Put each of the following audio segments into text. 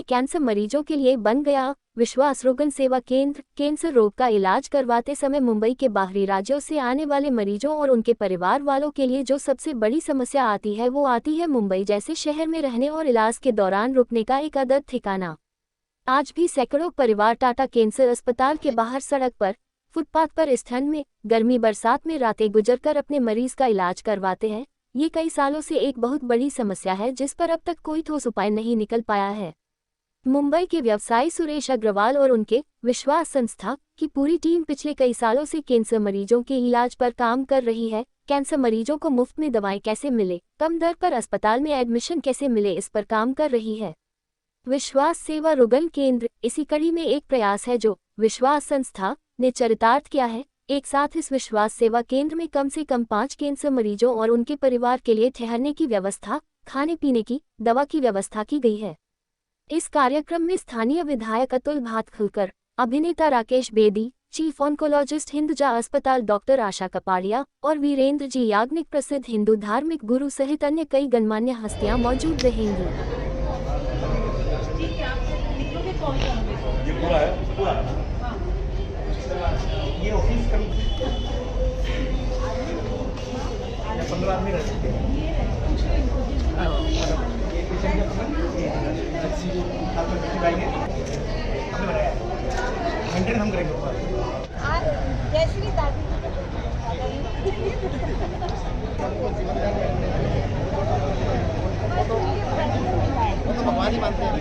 Cancer मरीजों के लिए बन गया विश्वास रोगन सेवा केंद्र। कैंसर रोग का इलाज करवाते समय मुंबई के बाहरी राज्यों से आने वाले मरीजों और उनके परिवार वालों के लिए जो सबसे बड़ी समस्या आती है वो आती है मुंबई जैसे शहर में रहने और इलाज के दौरान रुकने का एक आदत ठिकाना। आज भी सैकड़ों परिवार टाटा कैंसर अस्पताल के बाहर सड़क पर, फुटपाथ पर इस ठंड में, गर्मी बरसात में रातें गुजरकर अपने मरीज का इलाज करवाते हैं। ये कई सालों से एक बहुत बड़ी समस्या है जिस पर अब तक कोई ठोस उपाय नहीं निकल पाया है। मुंबई के व्यवसायी सुरेश अग्रवाल और उनके विश्वास संस्था की पूरी टीम पिछले कई सालों से कैंसर मरीजों के इलाज पर काम कर रही है। कैंसर मरीजों को मुफ्त में दवाएं कैसे मिले, कम दर पर अस्पताल में एडमिशन कैसे मिले, इस पर काम कर रही है विश्वास सेवा रुगन केंद्र। इसी कड़ी में एक प्रयास है जो विश्वास संस्था ने चरितार्थ किया है। एक साथ इस विश्वास सेवा केंद्र में कम से कम 5 कैंसर मरीजों और उनके परिवार के लिए ठहरने की व्यवस्था, खाने पीने की, दवा की व्यवस्था की गई है। इस कार्यक्रम में स्थानीय विधायक अतुल भातखलकर, अभिनेता राकेश बेदी, चीफ ऑन्कोलॉजिस्ट हिंदुजा अस्पताल डॉक्टर आशा कपाड़िया और वीरेंद्र जी याग्निक प्रसिद्ध हिंदू धार्मिक गुरु सहित अन्य कई गणमान्य हस्तियां मौजूद रहेंगी। ये ऑफिस का 15 आदमी रह सकते हैं। हम करेंगे जैसी भी दादी भगवान ही मानते हैं।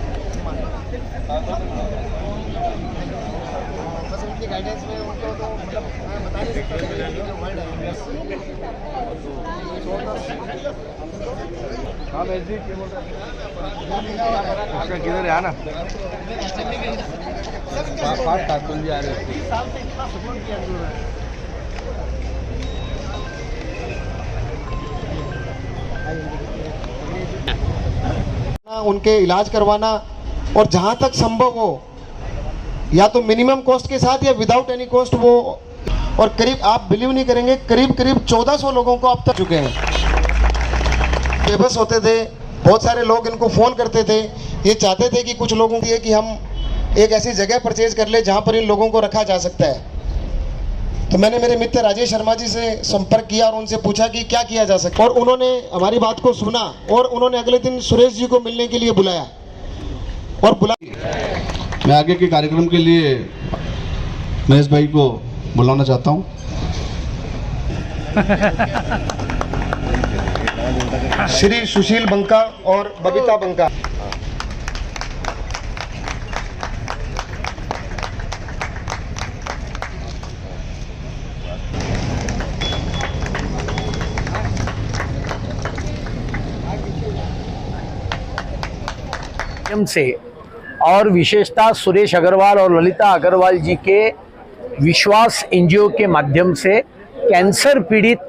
बस उनकी गाइडेंस में उनको तो मतलब मैं बता नहीं सकता जो वर्ड है। हाँ मैजिक उसका किधर है ना बात ठाकुर जी आ रहे उनके इलाज करवाना और जहां तक संभव हो या तो मिनिमम कॉस्ट के साथ या विदाउट एनी कॉस्ट वो। और करीब आप बिलीव नहीं करेंगे करीब 1400 लोगों को अब तक चुके हैं। बेबस होते थे, बहुत सारे लोग इनको फ़ोन करते थे, ये चाहते थे कि कुछ लोगों की कि हम एक ऐसी जगह परचेज कर ले जहां पर इन लोगों को रखा जा सकता है। तो मैंने मेरे मित्र राजेश शर्मा जी से संपर्क किया और उनसे पूछा कि क्या किया जा सकता है, और उन्होंने हमारी बात को सुना और उन्होंने अगले दिन सुरेश जी को मिलने के लिए बुलाया और मैं आगे के कार्यक्रम के लिए महेश भाई को बुलाना चाहता हूं। श्री सुशील बंका और बबीता बंका। से और विशेषता सुरेश अग्रवाल और ललिता अग्रवाल जी के विश्वास एनजीओ के माध्यम से कैंसर पीड़ित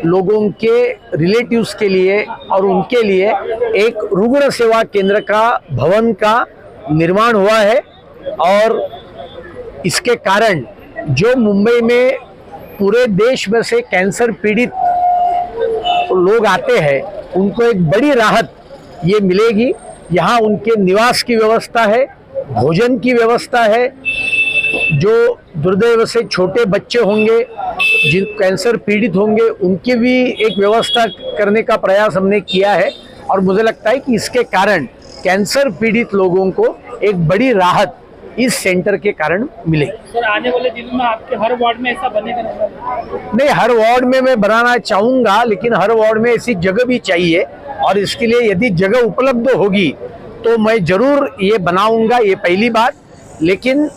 लोगों के रिलेटिव्स के लिए और उनके लिए एक रुग्ण सेवा केंद्र का भवन का निर्माण हुआ है। और इसके कारण जो मुंबई में पूरे देश में से कैंसर पीड़ित लोग आते हैं उनको एक बड़ी राहत ये मिलेगी। यहाँ उनके निवास की व्यवस्था है, भोजन की व्यवस्था है। जो दुर्दैव से छोटे बच्चे होंगे जिन कैंसर पीड़ित होंगे उनकी भी एक व्यवस्था करने का प्रयास हमने किया है। और मुझे लगता है कि इसके कारण कैंसर पीड़ित लोगों को एक बड़ी राहत इस सेंटर के कारण मिलेगी। सर आने वाले दिनों में आपके हर वार्ड में ऐसा बनेगा? नहीं, हर वार्ड में मैं बनाना चाहूँगा, लेकिन हर वार्ड में ऐसी जगह भी चाहिए और इसके लिए यदि जगह उपलब्ध होगी तो मैं जरूर ये बनाऊंगा, ये पहली बात। लेकिन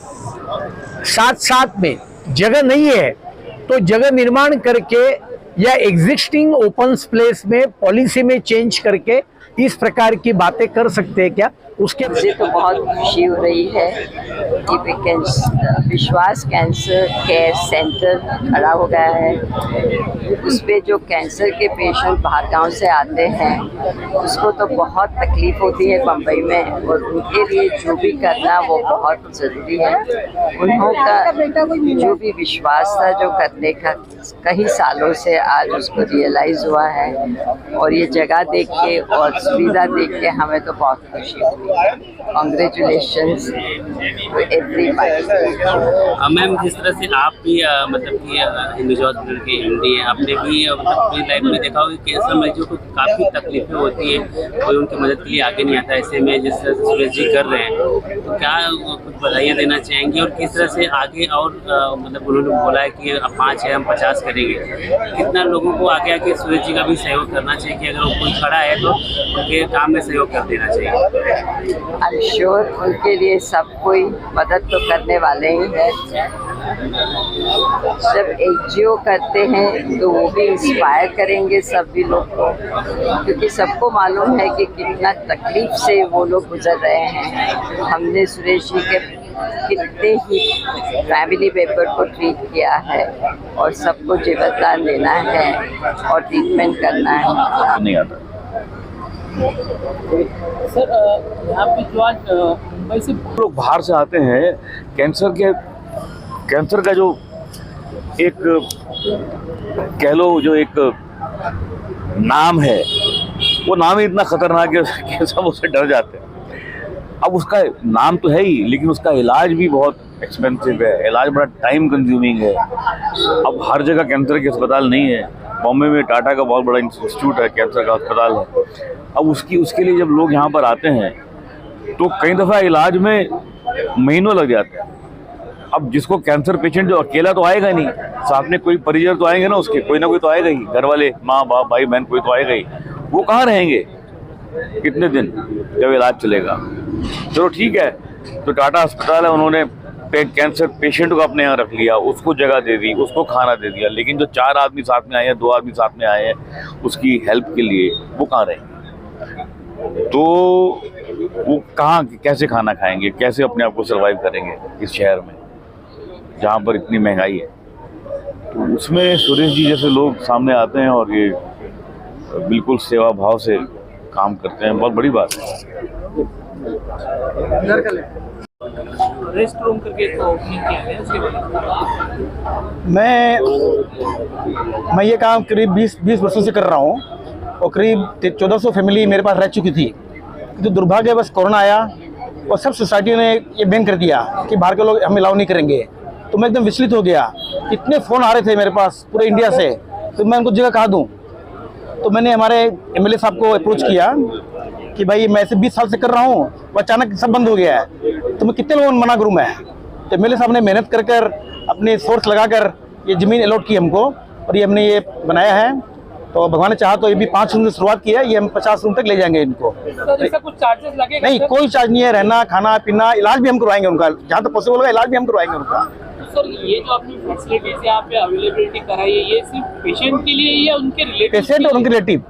साथ साथ में जगह नहीं है तो जगह निर्माण करके या एग्जिस्टिंग ओपन प्लेस में पॉलिसी में चेंज करके इस प्रकार की बातें कर सकते हैं क्या? उसके मुझे तो बहुत खुशी हो रही है कि विश्वास कैंसर केयर सेंटर खड़ा हो गया है। उस पर जो कैंसर के पेशेंट बाहर गांव से आते हैं उसको तो बहुत तकलीफ होती है बम्बई में, और उनके लिए जो भी करना वो बहुत ज़रूरी है। उनका जो भी विश्वास था जो करने का कई सालों से आज उसको रियलाइज़ हुआ है, और ये जगह देख के और सुविधा देख के हमें तो बहुत खुशी हुई। Congratulations to everybody. मैम, जिस तरह से आप भी मतलब कि हिंदुजा हॉस्पिटल के MD हैं, आपने भी मतलब अपनी लाइफ में देखा होगा कि कैंसर मरीजों को काफ़ी तकलीफें होती है, कोई उनकी मदद के लिए आगे नहीं आता। ऐसे में जिस तरह से सुरेश जी कर रहे हैं, तो क्या कुछ बधाइयाँ देना चाहेंगे और किस तरह से आगे और मतलब उन्होंने बोला है कि अब 5 है हम 50 करेंगे, कितना लोगों को आगे आके सुरेश जी का भी सहयोग करना चाहिए कि अगर वो कोई खड़ा है तो उनके काम में सहयोग कर देना चाहिए। आई एम श्योर उनके लिए सब कोई मदद तो करने वाले ही हैं। जब NGO करते हैं तो वो भी इंस्पायर करेंगे सभी लोग को, क्योंकि सबको मालूम है कि कितना तकलीफ से वो लोग गुजर रहे हैं। हमने सुरेश जी के कितने ही फैमिली मेंबर को ट्रीट किया है और सबको जीवनदान देना है और ट्रीटमेंट करना है। नहीं आता सर, यहाँ पे जो आज मुंबई से लोग बाहर से आते हैं, कैंसर का जो एक कह लो जो एक नाम है, वो नाम ही इतना खतरनाक है कि सब उससे डर जाते हैं। अब उसका नाम तो है ही, लेकिन उसका इलाज भी बहुत एक्सपेंसिव है, इलाज बड़ा टाइम कंज्यूमिंग है। अब हर जगह कैंसर के अस्पताल नहीं है। बॉम्बे में टाटा का बहुत बड़ा इंस्टीट्यूट है, कैंसर का अस्पताल है। अब उसके लिए जब लोग यहाँ पर आते हैं तो कई दफ़ा इलाज में महीनों लग जाते हैं। अब जिसको कैंसर पेशेंट जो अकेला तो आएगा नहीं, साथ में कोई परिजन तो आएंगे ना उसके, कोई ना कोई तो आएगा ही, घर वाले, माँ बाप भाई बहन कोई तो आएगा ही। वो कहाँ रहेंगे कितने दिन जब इलाज चलेगा। चलो ठीक है, तो टाटा अस्पताल है, उन्होंने कैंसर पेशेंट को अपने यहाँ रख लिया, उसको जगह दे दी, उसको खाना दे दिया, लेकिन जो 4 आदमी साथ में आए हैं, 2 आदमी साथ में आए हैं उसकी हेल्प के लिए, वो कहाँ रहेंगे? तो वो कहाँ कैसे खाना खाएंगे, कैसे अपने आप को सर्वाइव करेंगे इस शहर में जहाँ पर इतनी महंगाई है। तो उसमें सुरेश जी जैसे लोग सामने आते हैं और ये बिल्कुल सेवा भाव से काम करते हैं, बहुत बड़ी बात है। रेस्ट रूम करके ओपनिंग किया है, उसके बाद मैं ये काम करीब 20 वर्षों से कर रहा हूँ और करीब 1400 फैमिली मेरे पास रह चुकी थी। तो दुर्भाग्य बस कोरोना आया और सब सोसाइटी ने ये बैन कर दिया कि बाहर के लोग हम अलाउ नहीं करेंगे। तो मैं एकदम विचलित हो गया, इतने फ़ोन आ रहे थे मेरे पास पूरे इंडिया से, तो मैं उनको जगह कहाँ दूँ। तो मैंने हमारे MLA साहब को अप्रोच किया कि भाई मैं ऐसे 20 साल से कर रहा हूँ, वो अचानक सब बंद हो गया है, तो मैं कितने लोगों को मना करूँ मैं। तो MLA साहब ने मेहनत कर कर अपने सोर्स लगा कर ये ज़मीन अलॉट की हमको और ये हमने ये बनाया है। तो भगवान ने चाहा तो ये भी 5 रूम से शुरुआत की है, ये हम 50 रूम तक ले जाएंगे इनको। सर, इसका कुछ चार्जेस लगेगा? नहीं, कोई चार्ज नहीं है, रहना खाना पीना, इलाज भी हम करवाएंगे उनका, जहाँ तक पॉसिबल होगा इलाज भी हम करवाएंगे उनका। सर, ये जो आपने फैसिलिटीज यहाँ पे अवेलेबिलिटी कराई है, ये सिर्फ पेशेंट के लिए या उनके रिलेटिव? पेशेंट और उनके रिलेटिव